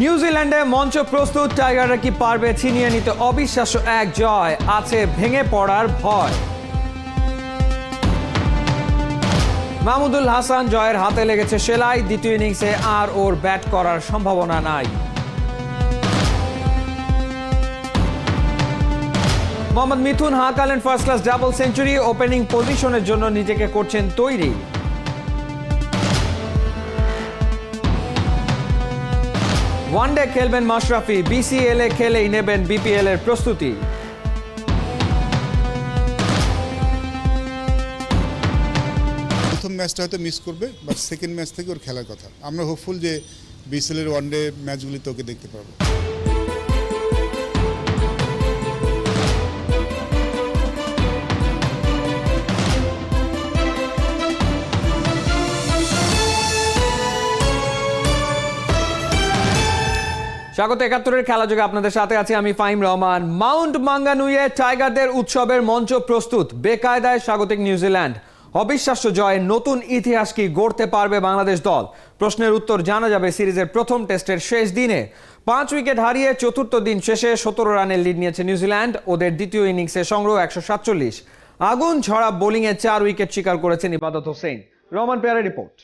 নিউজিল্যান্ডে মঞ্চ প্রস্তুত, টাইগাররা কি পারবে ছিনিয়ে নিতে অবিশ্বাস্য এক জয়? আছে ভেঙে পড়ার ভয়। মাহমুদুল হাসান জয়ের হাতে লেগেছে সেলাই, দ্বিতীয় ইনিংসে আর ওর ব্যাট করার সম্ভাবনা নাই। মোহাম্মদ মিথুন হাঁকালেন first class double century, opening পজিশনের জন্য নিজেকে করছেন তৈরি। ওয়ানডে খেলবেন মাশরাফি, বিসিএল এ খেলেই নেবেন বিপিএল এর প্রস্তুতি। প্রথম ম্যাচটা হয়তো মিস করবে, বাট সেকেন্ড ম্যাচ থেকে ওর খেলার কথা। আমরা হোপফুল যে বিসিএল এর ওয়ানডে ম্যাচগুলিতে ওকে দেখতে পাবো। স্বাগত ৭১-এর খেলা যোগে আপনাদের সাথে আছি আমি ফাহিম রহমান। মাউন্ট মাঙ্গানুইয়ে টাইগারদের উৎসবের মঞ্চ প্রস্তুত, বেকায়দায় স্বাগতিক নিউজিল্যান্ড। অবিশ্বাস্য জয়ে নতুন ইতিহাস কি গড়তে পারবে বাংলাদেশ দল? প্রশ্নের উত্তর জানা যাবে সিরিজের প্রথম টেস্টের শেষ দিনে। ৫ উইকেট হারিয়ে চতুর্থ দিন শেষে ১৭ রানের লিড নিয়েছে নিউজিল্যান্ড। ওদের দ্বিতীয় ইনিংসে সংগ্রহ ১৪৭। আগুন ঝরা বোলিংয়ে ৪ উইকেট শিকার করেছেন ইবাদত হোসেন। রহমান পেয়ারের রিপোর্ট।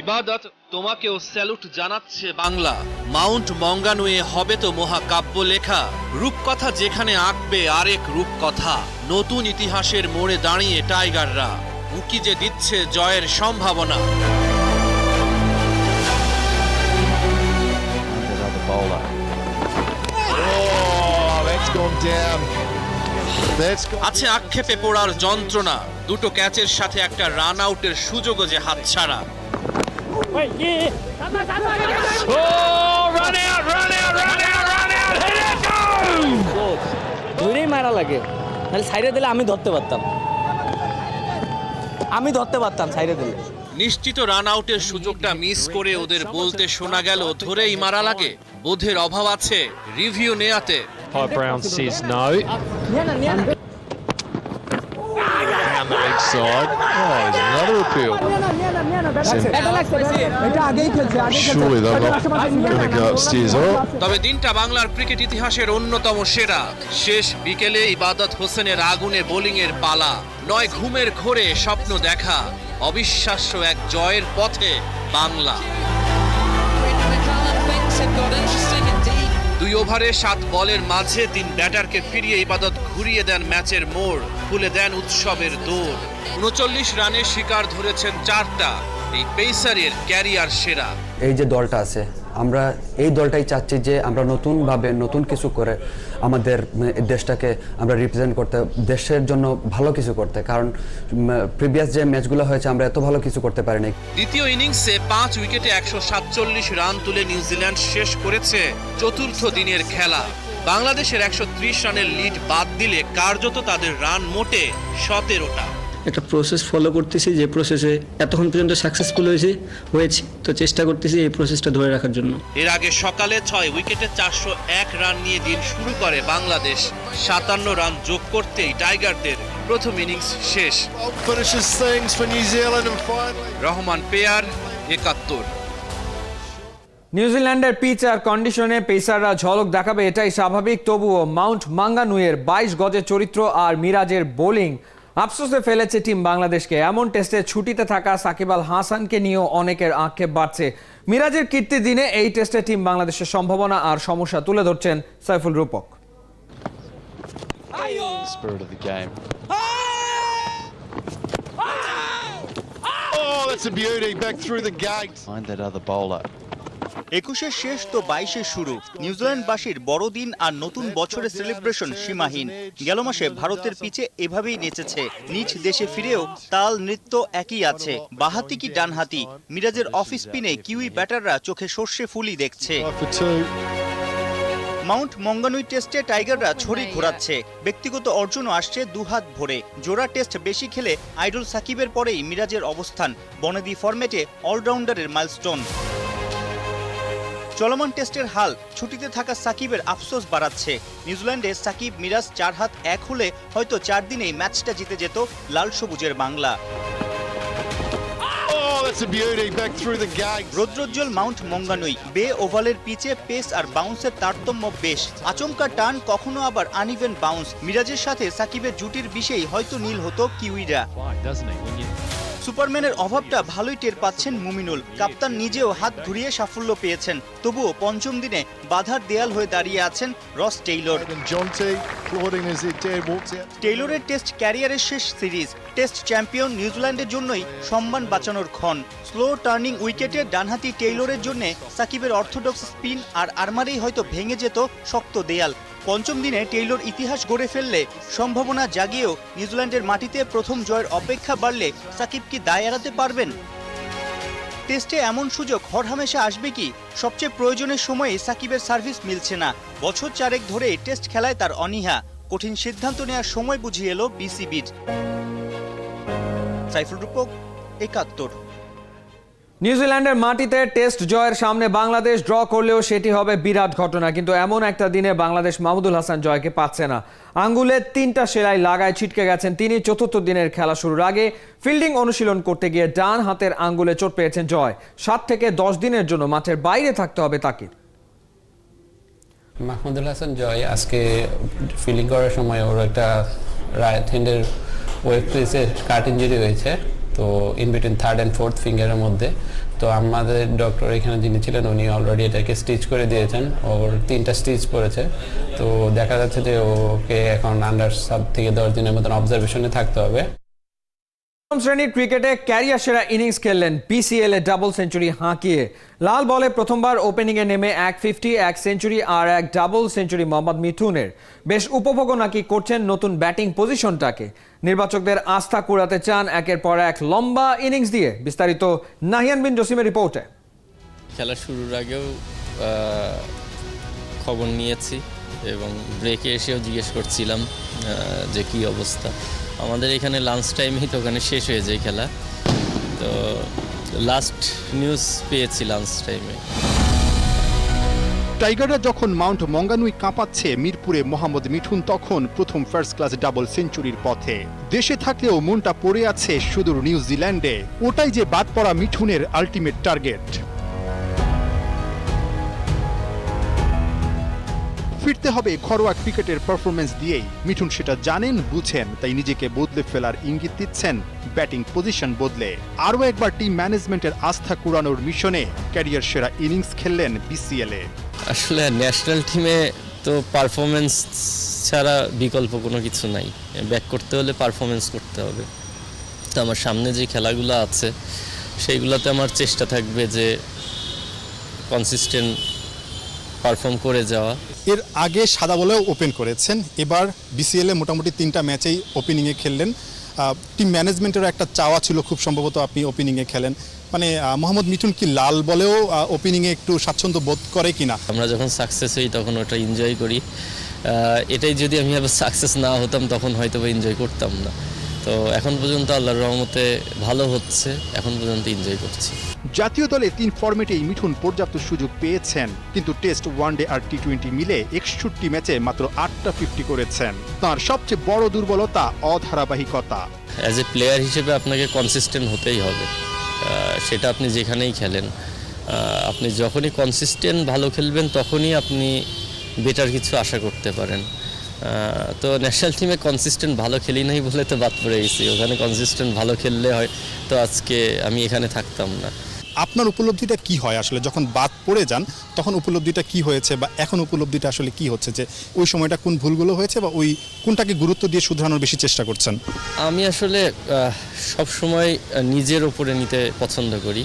ইবাদত, তোমাকেও স্যালুট জানাচ্ছে বাংলা। মাউন্ট মঙ্গানুয়ে হবে তো মহাকাব্য লেখা। রূপকথা যেখানে আঁকবে আরেক রূপকথা। নতুন ইতিহাসের মোড়ে দাঁড়িয়ে টাইগাররা উকি যে দিচ্ছে জয়ের সম্ভাবনা। আছে আক্ষেপে পড়ার যন্ত্রণা। দুটো ক্যাচের সাথে একটা রান আউটের সুযোগও যে হাতছাড়া। ধরেই মারা লাগে, তাহলে সাইডে দিলে আমি ধরতে পারতাম সাইডে দিলে। নিশ্চিত রান আউটের সুযোগটা মিস করে ওদের বলতে শোনা গেল ধরেই মারা লাগে। বোধের অভাব আছে review নেয়াতে। Brown says no. Down the leg side. Oh, there's another appeal. Surely they're not going to go upstairs, all right? তবে দিনটা বাংলার ক্রিকেট ইতিহাসের অন্যতম সেরা। শেষ বিকেলে ইবাদত হোসেনের আগুনে বোলিংয়ের পালা। নয় ঘুমের ঘোরে স্বপ্ন দেখা। অবিশ্বাস্য এক জয়ের পথে বাংলা। ২ ওভারে ৭ বলের মাঝে ৩ ব্যাটারকে ফিরিয়ে ইবাদত ঘুরিয়ে দেন ম্যাচের মোড়, খুলে দেন উৎসবের দৌড়। ৩৯ রানের শিকার ধরেছেন ৪টা। এই পেসারের ক্যারিয়ার সেরা। এই যে দলটা আছে, আমরা এই দলটাই চাচ্ছি যে আমরা নতুনভাবে নতুন কিছু করে আমাদের দেশটাকে আমরা রিপ্রেজেন্ট করতে, দেশের জন্য ভালো কিছু করতে। কারণ প্রিভিয়াস যে ম্যাচগুলো হয়েছে আমরা এত ভালো কিছু করতে পারিনি। দ্বিতীয় ইনিংসে ৫ উইকেটে ১৪৭ রান তুলে নিউজিল্যান্ড শেষ করেছে চতুর্থ দিনের খেলা। বাংলাদেশের ১৩০ রানের লিড বাদ দিলে কার্যত তাদের রান মোটে ১৭টা। একটা প্রসেস ফলো করতেছি, যে প্রসেসে এতক্ষণ পর্যন্ত সাকসেসফুল হয়েছি, তো চেষ্টা করতেছি এই প্রসেসটা ধরে রাখার জন্য। এর আগে সকালে ৬ উইকেটে ৪০১ রান নিয়ে দিন শুরু করে বাংলাদেশ। ৫৭ রান যোগ করতেই টাইগারদের প্রথম ইনিংস শেষ। রহমান পেয়ার, ৭১। নিউজিল্যান্ডের পিচ আর কন্ডিশনে পেসাররা ঝলক দেখাবে এটাই স্বাভাবিক। তবুও মাউন্ট মাঙ্গানুইয়ের ২২ গজের চরিত্র আর মিরাজের বোলিং আফসোসে ফেলেছে টিম বাংলাদেশকে। এমন টেস্টে ছুটিতে থাকা সাকিব আল হাসানকে নিয়েও অনেকের আক্ষেপ বাড়ছে। মিরাজের কীর্তি দিনে এই টেস্টে টিম বাংলাদেশের সম্ভাবনা আর সমস্যা তুলে ধরছেন সাইফুল রূপক। Spirit of the game. Oh, that's a beauty. Back through the gate. Find that other bowler. ২১-এর শেষ তো ২২-এর শুরু। নিউজিল্যান্ডবাসীর বড়দিন আর নতুন বছরের সেলিব্রেশন সীমাহীন। গেল মাসে ভারতের পিচে এভাবেই নেচেছে। নিজ দেশে ফিরেও তাল নৃত্য একই আছে। বাঁহাতি কি ডানহাতি, মিরাজের অফ স্পিনে কিউই ব্যাটাররা চোখে সর্ষে ফুলই দেখছে। মাউন্ট মঙ্গানুই টেস্টে টাইগাররা ছড়ি ঘোরাচ্ছে, ব্যক্তিগত অর্জনও আসছে দুহাত ভরে। জোড়া টেস্ট বেশি খেলে আইডল সাকিবের পরেই মিরাজের অবস্থান, বনেদি ফরম্যাটে অলরাউন্ডারের মাইলস্টোন। চলমান টেস্টের হাল ছুটিতে থাকা সাকিবের আফসোস বাড়াচ্ছে। নিউজিল্যান্ডে সাকিব মিরাজ 4 হাত 1 হলে হয়তো 4 দিনেই ম্যাচটা জিতে যেত লাল সবুজের বাংলা। রৌদ্রোজ্জ্বল মাউন্ট মঙ্গানুই, বে ওভালের পিচে পেস আর বাউন্সের তারতম্য বেশ, আচমকা টান, কখনো আবার আনইভেন বাউন্স। মিরাজের সাথে সাকিবের জুটির বিষয়েই হয়তো নীল হতো কিউইরা। সুপারম্যানের অভাবটা ভালোই টের পাচ্ছেন মুমিনুল। কাপ্তান নিজেও হাত ঘুরিয়ে সাফল্য পেয়েছেন, তবুও পঞ্চম দিনে বাধার দেয়াল হয়ে দাঁড়িয়ে আছেন রস টেইলর। টেইলরের টেস্ট ক্যারিয়ারের শেষ সিরিজ, টেস্ট চ্যাম্পিয়ন নিউজিল্যান্ডের জন্যই সম্মান বাঁচানোর ক্ষণ। স্লো টার্নিং উইকেটে ডানহাতি টেইলরের জন্য সাকিবের অর্থোডক্স স্পিন আর আর্মারেই হয়তো ভেঙে যেত শক্ত দেয়াল। পঞ্চম দিনে টেইলর ইতিহাস গড়ে ফেললে, সম্ভাবনা জাগিয়েও নিউজিল্যান্ডের মাটিতে প্রথম জয়ের অপেক্ষা বাড়লে সাকিব কি দায় এড়াতে পারবেন? টেস্টে এমন সুযোগ হরহামেশা আসবে কি? সবচেয়ে প্রয়োজনের সময়ে সাকিবের সার্ভিস মিলছে না। বছর 4 ধরে টেস্ট খেলায় তার অনীহা, কঠিন সিদ্ধান্ত নেওয়ার সময় বুঝিয়ে এলো বিসিবির। সাইফুল রূপক, 71। নিউজিল্যান্ডের মাটিতে টেস্ট জয়ের সামনে বাংলাদেশ ড্র করলেও সেটি হবে বিরাট ঘটনা, কিন্তু এমন একটা দিনে বাংলাদেশ মাহমুদুল হাসান জয়কে পাচ্ছে না। আঙ্গুলে 3টা সেলাই লাগায় ছিটকে গেছেন তিনি। চতুর্থ দিনের খেলা শুরুর আগে ফিল্ডিং অনুশীলন করতে গিয়ে ডান হাতের আঙ্গুলে চোট পেয়েছেন জয়। 7 থেকে 10 দিনের জন্য মাঠের বাইরে থাকতে হবে তাকে। মাহমুদুল হাসান জয় আজকে ফিল্ডিং করার সময় ওর একটা রাইট হ্যান্ডের ওয়েব প্লেসে কাট ইঞ্জুরি হয়েছে, তো in between 3rd and 4th ফিঙ্গারের মধ্যে। তো আমাদের ডক্টর এখানে যিনি ছিলেন উনি অলরেডি এটাকে স্টিচ করে দিয়েছেন, ওর 3টা স্টিচ পড়েছে। তো দেখা যাচ্ছে যে ওকে এখন আন্ডার 7 থেকে 10 দিনের মতন অবজারভেশনে থাকতে হবে। শ্রেণীর ক্রিকেটে ক্যারিয়ার সেরা ইনিংস খেললেন বিসিএল এ ডাবল সেঞ্চুরি হাঁকিয়ে। লাল বলে প্রথমবার ওপেনিংয়ে নেমে 150, 1 সেঞ্চুরি আর 1 ডাবল সেঞ্চুরি মোহাম্মদ মিঠুনের। বেশ উপভোগ নাকি করছেন নতুন ব্যাটিং পজিশনটাকে। নির্বাচকদের আস্থা কুড়াতে চান একের পর এক লম্বা ইনিংস দিয়ে। বিস্তারিত নাহিয়ান বিন জসিমের রিপোর্টে। খেলা শুরুর আগেও খবর নিয়েছি এবং ব্রেকে এসেও জিজ্ঞেস করছিলাম যে কী অবস্থা। আমাদের এখানে লাঞ্চ টাইমেই তো ওখানে শেষ হয়ে যায় খেলা, তো লাস্ট নিউজ পেয়েছি লাঞ্চ টাইমে। টাইগাররা যখন মাউন্ট মঙ্গানুই কাঁপাচ্ছে মিরপুরে, মোহাম্মদ মিঠুন তখন প্রথম ফার্স্ট ক্লাস ডাবল সেঞ্চুরির পথে। দেশে থাকলেও মনটা পড়ে আছে সুদূর নিউজিল্যান্ডে, ওটাই যে বাদ পড়া মিঠুনের আলটিমেট টার্গেট। ফিরতে হবে ঘরোয়া ক্রিকেটের পারফরমেন্স দিয়েই। মিঠুন সেটা জানেন, বুঝেন, তাই নিজেকে বদলে ফেলার ইঙ্গিত দিচ্ছেন ব্যাটিং পজিশন বদলে। আরও একবার টিম ম্যানেজমেন্টের আস্থা কুড়ানোর মিশনে ক্যারিয়ার সেরা ইনিংস খেললেন বিসিএলে। আসলে ন্যাশনাল টিমে তো পারফরমেন্স ছাড়া বিকল্প কোনো কিছু নাই, ব্যাক করতে হলে পারফরমেন্স করতে হবে। তো আমার সামনে যে খেলাগুলো আছে সেইগুলোতে আমার চেষ্টা থাকবে যে কনসিস্টেন্ট পারফর্ম করে যাওয়া। এর আগে সাদা বলেও ওপেন করেছেন, এবার বিসিএলে মোটামুটি 3টা ম্যাচেই ওপেনিংয়ে খেললেন। টিম ম্যানেজমেন্টেরও একটা চাওয়া ছিল খুব সম্ভবত আপনি ওপেনিংয়ে খেলেন। মানে মোহাম্মদ মিঠুন কি লাল বলেও ওপেনিংয়ে একটু স্বাচ্ছন্দ্য বোধ করে কিনা? আমরা যখন সাকসেস হই তখন ওটা এনজয় করি, এটাই যদি আমি আবার সাকসেস না হতাম তখন হয়তো এনজয় করতাম না। তো এখন পর্যন্ত আল্লাহর রহমতে ভালো হচ্ছে, এখন পর্যন্ত এনজয় করছি। জাতীয় দলে 3 ফরম্যাটেই মিঠুন পর্যাপ্ত সুযোগ পেয়েছেন, কিন্তু টেস্ট, ওয়ানডে আর টি20 মিলে 61 ম্যাচে মাত্র 8টা 50 করেছেন। তার সবচেয়ে বড় দুর্বলতা অধারাবাহিকতা। অ্যাজ এ প্লেয়ার হিসেবে আপনাকে কনসিস্টেন্ট হতেই হবে, সেটা আপনি যেখানেই খেলেন। আপনি যখনই কনসিস্টেন্ট ভালো খেলবেন তখনই আপনি বেটার কিছু আশা করতে পারেন। তো ন্যাশনাল টিমে কনসিস্টেন্ট ভালো খেলি নাই বলে তো বাদ পড়ে গেছি। ওখানে কনসিস্টেন্ট ভালো খেললে হয় তো আজকে আমি এখানে থাকতাম না। আপনার উপলব্ধিটা কি হয় আসলে যখন বাদ পড়ে যান, তখন উপলব্ধিটা কি হয়েছে বা এখন উপলব্ধিটা আসলে কি হচ্ছে, যে ওই সময়টা কোন ভুলগুলো হয়েছে বা ওই কোনটাকে গুরুত্ব দিয়ে শুধরানোর বেশি চেষ্টা করছেন? আমি আসলে সব সময় নিজের ওপরে নিতে পছন্দ করি।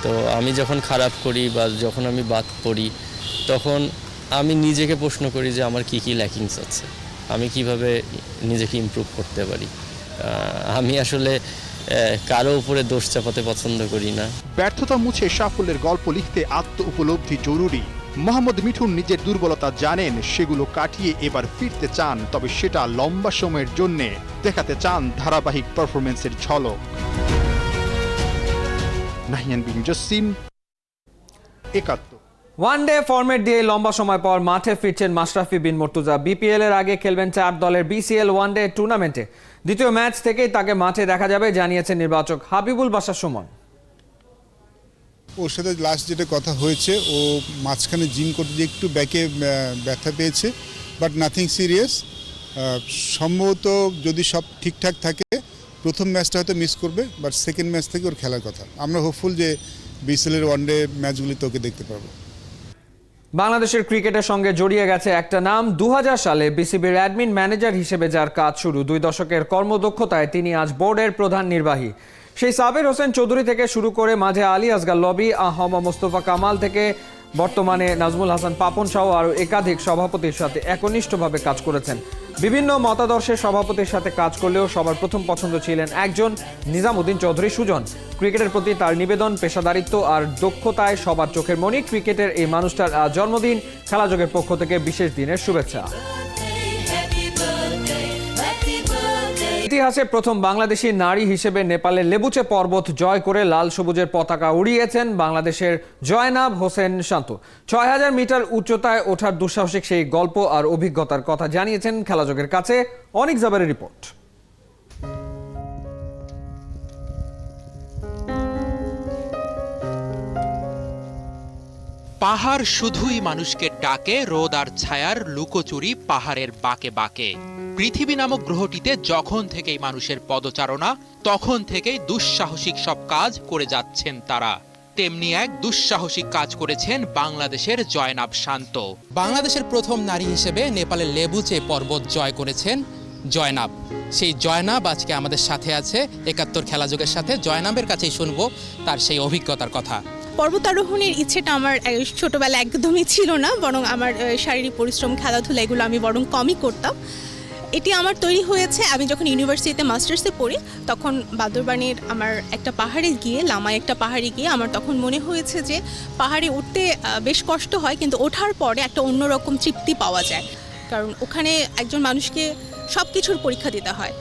তো আমি যখন খারাপ করি বা যখন আমি বাদ পড়ি তখন আমি নিজেকে প্রশ্ন করি যে আমার কি ল্যাকিংস আছে, আমি কিভাবে নিজেকে ইমপ্রুভ করতে পারি। আমি আসলে কারো উপরে দোষ চাপাতে পছন্দ করি না। ব্যর্থতা মুছে সাফল্যের গল্প লিখতে আত্ম উপলব্ধি জরুরি। মোহাম্মদ মিঠুন নিজের দুর্বলতা জানেন, সেগুলো কাটিয়ে এবার ফিরতে চান, তবে সেটা লম্বা সময়ের জন্য দেখাতে চান ধারাবাহিক পারফরমেন্সের ঝলক। নাহিয়ান বিন জসিম, একাত্তর। ওয়ানডে ফরম্যাট দিয়ে লম্বা সময় পর মাঠে ফিরছেন মাশরাফি বিন মুর্তজা। বিপিএল এর আগে খেলবেন 4 দলের বিসিএল ওয়ানডে টুর্নামেন্টে। দ্বিতীয় ম্যাচ থেকেই তাকে মাঠে দেখা যাবে জানিয়েছেন নির্বাচক হাবিবুল বাশার সুমন। ওর সাথে লাস্ট যেটা কথা হয়েছে, ও মাঝখানে জিম করতে গিয়ে একটু ব্যাকে ব্যথা পেয়েছে, বাট নাথিং সিরিয়াস। সম্ভবত যদি সব ঠিকঠাক থাকে প্রথম ম্যাচটা হয়তো মিস করবে, বাট সেকেন্ড ম্যাচ থেকে ওর খেলার কথা। আমরা হোপফুল যে বিসিএল এর ওয়ানডে ম্যাচগুলিতে ওকে দেখতে পাবো। বাংলাদেশের ক্রিকেটের সঙ্গে জড়িয়ে গেছে একটা নাম। 2000 সালে বিসিবির অ্যাডমিন ম্যানেজার হিসেবে যার কাজ শুরু, 2 দশকের কর্মদক্ষতায় তিনি আজ বোর্ডের প্রধান নির্বাহী। সেই সাবের হোসেন চৌধুরী থেকে শুরু করে মাঝে আলী আসগার লবি, আহমদ মোস্তফা কামাল থেকে বর্তমানে নাজমুল হাসান পাপন সহ আরও একাধিক সভাপতির সাথে একনিষ্ঠভাবে কাজ করেছেন। বিভিন্ন মতাদর্শের সভাপতির সাথে কাজ করলেও সবার প্রথম পছন্দ ছিলেন একজন নিজামুদ্দিন চৌধুরী সুজন। ক্রিকেটের প্রতি তার নিবেদন, পেশাদারিত্ব আর দক্ষতায় সবার চোখের মণি। ক্রিকেটের এই মানুষটার জন্মদিন, খেলাযোগের পক্ষ থেকে বিশেষ দিনের শুভেচ্ছা। ইতিহাসে প্রথম বাংলাদেশি নারী হিসেবে নেপালের লেবুচে পর্বত জয় করে লাল সবুজের পতাকা উড়িয়েছেন বাংলাদেশের জয়নাব হোসেন শান্ত। 6000 মিটার উচ্চতায় ওঠার দুঃসাহসিক সেই গল্প আর অভিজ্ঞতার কথা জানিয়েছেন খেলাযোগের কাছে অনিক জাবেরের রিপোর্ট। পাহাড় শুধুই মানুষকে ডাকে, রোদ আর ছায়ার লুকোচুরি পাহাড়ের বাঁকে বাঁকে। পৃথিবী নামক গ্রহটিতে যখন থেকেই মানুষের পদচারণা, তখন থেকেই দুঃসাহসিক সব কাজ করে যাচ্ছেন তারা। তেমনি এক দুঃসাহসিক কাজ করেছেন বাংলাদেশের জয়নাব শান্ত। বাংলাদেশের প্রথম নারী হিসেবে নেপালের লেবুচে পর্বত জয় করেছেন জয়নাব। সেই জয়নাব আজকে আমাদের সাথে আছে ৭১ খেলাযোগের সাথে। জয়নাবের কাছেই শুনবো তার সেই অভিজ্ঞতার কথা। পর্বতারোহণের ইচ্ছেটা আমার ছোটবেলা একদমই ছিল না, বরং আমার শারীরিক পরিশ্রম, খেলাধুলা এগুলো আমি বরং কমই করতাম। এটি আমার তৈরি হয়েছে আমি যখন ইউনিভার্সিটিতে মাস্টার্সে পড়ি, তখন বান্দরবানের আমার একটা পাহাড়ে গিয়ে, লামায় একটা পাহাড়ে গিয়ে আমার তখন মনে হয়েছে যে পাহাড়ে উঠতে বেশ কষ্ট হয়, কিন্তু ওঠার পরে একটা অন্যরকম তৃপ্তি পাওয়া যায়। কারণ ওখানে একজন মানুষকে সব কিছুর পরীক্ষা দিতে হয়।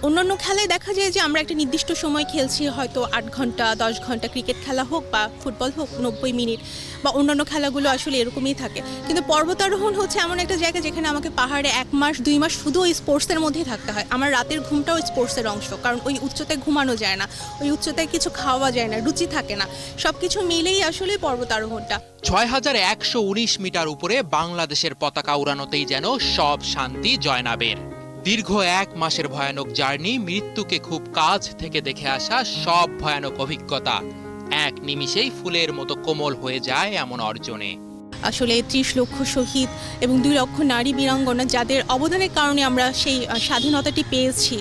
অন্যান্য খেলায় দেখা যায় যে আমরা একটা নির্দিষ্ট সময় খেলছি, হয়তো 8 ঘন্টা 10 ঘন্টা, ক্রিকেট খেলা হোক বা ফুটবল হোক 90 মিনিট, বা অন্যান্য খেলাগুলো আসলে এরকমই থাকে। কিন্তু পর্বতারোহণ হচ্ছে এমন একটা জায়গা যেখানে আমাকে পাহাড়ে 1 মাস 2 মাস শুধু ওই স্পোর্টসের মধ্যেই থাকতে হয়। আমার রাতের ঘুমটাও স্পোর্টসের অংশ, কারণ ওই উচ্চতায় ঘুমানো যায় না, ওই উচ্চতায় কিছু খাওয়া যায় না, রুচি থাকে না, সব কিছু মিলেই আসলে পর্বতারোহণটা। 6119 মিটার উপরে বাংলাদেশের পতাকা উড়ানোতেই যেন সব শান্তি জয়নাবের। দীর্ঘ 1 মাসের ভয়ানক জার্নি, মৃত্যুকে খুব কাছ থেকে দেখে আসা সব ভয়ানক অভিজ্ঞতা এক নিমিষেই ফুলের মতো কোমল হয়ে যায় এমন অর্জনে। আসলে 30 লক্ষ শহীদ এবং 2 লক্ষ নারী বীরাঙ্গনা যাদের অবদানের কারণে আমরা সেই স্বাধীনতাটি পেয়েছি,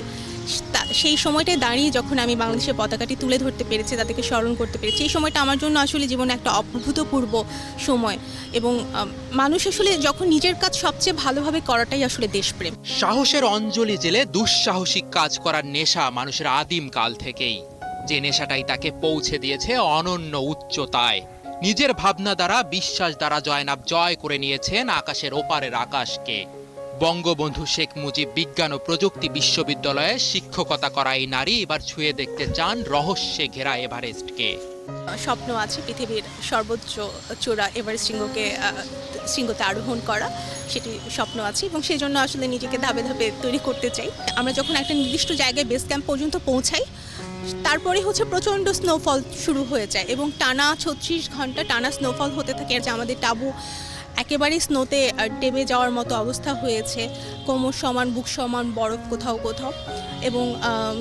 সেই সময়টায় দাঁড়িয়ে যখন আমি বাংলাদেশের পতাকাটি তুলে ধরতে পেরেছি, তাদেরকে স্মরণ করতে পেরেছি, এই সময়টা আমার জন্য আসলে জীবনে একটা অভূতপূর্ব সময়। এবং মানুষ আসলে যখন নিজের কাজ সবচেয়ে ভালোভাবে করাটাই আসলে দেশপ্রেম। সাহসের অঞ্জলি জেলে দুঃসাহসিক কাজ করার নেশা মানুষের আদিম কাল থেকেই, যে নেশাটাই তাকে পৌঁছে দিয়েছে অনন্য উচ্চতায়। নিজের ভাবনা দ্বারা, বিশ্বাস দ্বারা জয়নাব জয় করে নিয়েছেন আকাশের ওপারের আকাশকে। বঙ্গবন্ধু শেখ মুজিব বিজ্ঞান ও প্রযুক্তি বিশ্ববিদ্যালয়ে শিক্ষকতা করা এই নারী এবার ছুঁয়ে দেখতে চান রহস্যে ঘেরা এভারেস্টকে। স্বপ্ন আছে পৃথিবীর সর্বোচ্চ চূড়া এভারেস্ট শৃঙ্গতে আরোহণ করা, সেটি স্বপ্ন আছে এবং সেই জন্য আসলে নিজেকে ধাপে ধাপে তৈরি করতে চাই। আমরা যখন একটা নির্দিষ্ট জায়গায় বেস ক্যাম্প পর্যন্ত পৌঁছাই, তারপরে হচ্ছে প্রচণ্ড স্নোফল শুরু হয়ে যায় এবং টানা 36 ঘন্টা টানা স্নোফল হতে থাকে। যে আমাদের টাবু একেবারে স্নোতে ডেবে যাওয়ার মতো অবস্থা হয়েছে, কোমর সমান, বুক সমান বরফ কোথাও কোথাও। এবং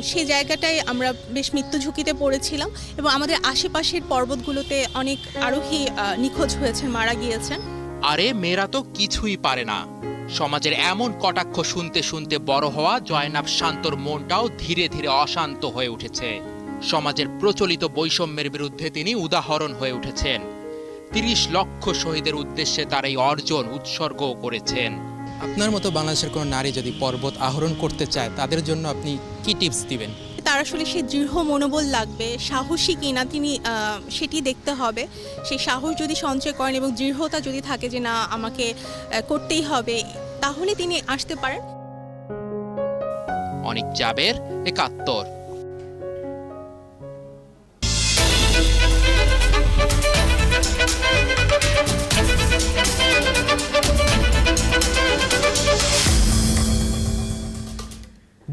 সেই জায়গাটায় আমরা বেশ মৃত্যু ঝুঁকিতে পড়েছিলাম এবং আমাদের আশেপাশের পর্বতগুলোতে অনেক আরোহী নিখোঁজ হয়েছেন, মারা গিয়েছেন। আরে মেয়েরা তো কিছুই পারে না। সমাজের এমন কটাক্ষ শুনতে শুনতে বড় হওয়া জয়নাব শান্তর মনটাও ধীরে ধীরে অশান্ত হয়ে উঠেছে। সমাজের প্রচলিত বৈষম্যের বিরুদ্ধে তিনি উদাহরণ হয়ে উঠেছেন। 30 লক্ষ শহীদের উদ্দেশ্যে তার এই অর্জন উৎসর্গ করেছেন। আপনার মতো বাংলাদেশের কোনো নারী যদি পর্বত আরোহণ করতে চায়, তাদের জন্য আপনি কি টিপস দিবেন? তারা তার আসলে সে দৃঢ় মনোবল লাগবে, সাহসী কিনা তিনি সেটি দেখতে হবে। সেই সাহস যদি সঞ্চয় করেন এবং দৃঢ়তা যদি থাকে যে না আমাকে করতেই হবে, তাহলে তিনি আসতে পারেন। অনিক জাবের, একাত্তর।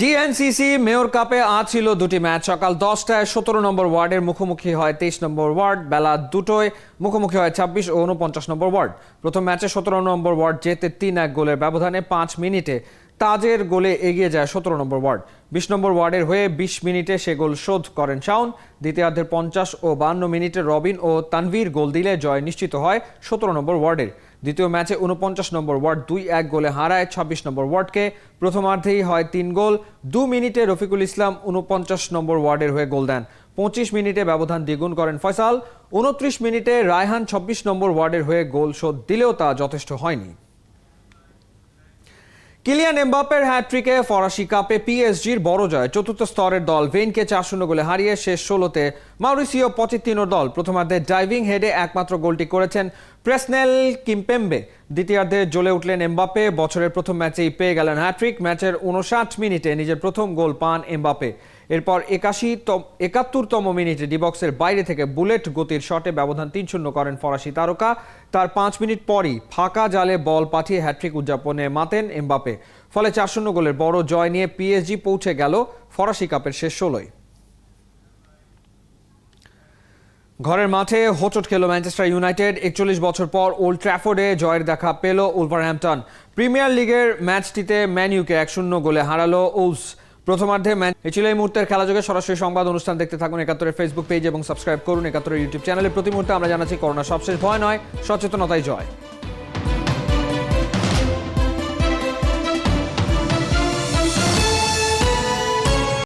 ডিএনসিসি মেয়র কাপে আজ ছিল দুটি ম্যাচ। সকাল 10টায় 17 নম্বর ওয়ার্ডের মুখোমুখি হয় 23 নম্বর ওয়ার্ড, বেলা 2টোয় মুখোমুখি হয় 26 ও 49 নম্বর ওয়ার্ড। প্রথম ম্যাচে 17 নম্বর ওয়ার্ড জেতে 3-1 গোলের ব্যবধানে 5 মিনিটে তাজের গোলে এগিয়ে যায় 17 নম্বর ওয়ার্ড। 20 নম্বর ওয়ার্ডের হয়ে 20 মিনিটে সে গোল শোধ করেন শাওন। দ্বিতীয়ার্ধের 50 ও 52 মিনিটে রবিন ও তানভীর গোল দিলে জয় নিশ্চিত হয় 17 নম্বর ওয়ার্ডের। দ্বিতীয় ম্যাচে 49 নম্বর ওয়ার্ড 2-1 গোলে হারায় 26 নম্বর ওয়ার্ডকে। প্রথমার্ধেই হয় 3 গোল। 2 মিনিটে রফিকুল ইসলাম 49 নম্বর ওয়ার্ডের হয়ে গোল দেন। 25 মিনিটে ব্যবধান দ্বিগুণ করেন ফয়সাল। 29 মিনিটে রায়হান 26 নম্বর ওয়ার্ডের হয়ে গোল শোধ দিলেও তা যথেষ্ট হয়নি। কিলিয়ান এমবাপ্পের হ্যাটট্রিকে ফরাসি কাপে পিএসজির বড় জয়। চতুর্থ স্তরের দল ভেইনকে 4-0 গোলে হারিয়ে শেষ 16তে মাউরিসিও পচেত্তিনোর দল। প্রথমার্ধে ডাইভিং হেডে একমাত্র গোলটি করেছেন প্রেসনেল কিম্পেম্বে। দ্বিতীয়ার্ধে জ্বলে উঠলেন এমবাপ্পে। বছরের প্রথম ম্যাচেই পেয়ে গেলেন হ্যাটট্রিক। ম্যাচের 59 মিনিটে নিজের প্রথম গোল পান এমবাপ্পে। এরপর 71তম মিনিটে ডিবক্সের বাইরে থেকে বুলেট গতির শটে ব্যবধান 3-0 করেন ফরাসি তারকা। তার 5 মিনিট পরই ফাঁকা জালে বল পাঠিয়ে হ্যাটট্রিক উদযাপনে মাতেন এমবাপ্পে। ফলে 4-0 গোলের বড় জয় নিয়ে পিএসজি পৌঁছে গেল ফরাসি কাপের শেষ 16য়। ঘরের মাঠে হোঁচট খেল ম্যানচেস্টার ইউনাইটেড। 41 বছর পর ওল্ড ট্র্যাফোর্ডে জয়ের দেখা পেল উলভারহ্যাম্পটন। প্রিমিয়ার লিগের ম্যাচটিতে ম্যানইউকে 1-0 গোলে হারালো উলভস। প্রথমার্ধে এই ছিল এই মুহূর্তের খেলাযোগে সরাসরি সংবাদ অনুষ্ঠান দেখতে থাকুন 71-এর ফেসবুক পেজ এবং সাবস্ক্রাইব করুন 71-এর ইউটিউব চ্যানেলে। প্রতি মুহূর্তে আমরা জানাচ্ছি করোনা সবশেষ ভয় নয়, সচেতনতাই জয়।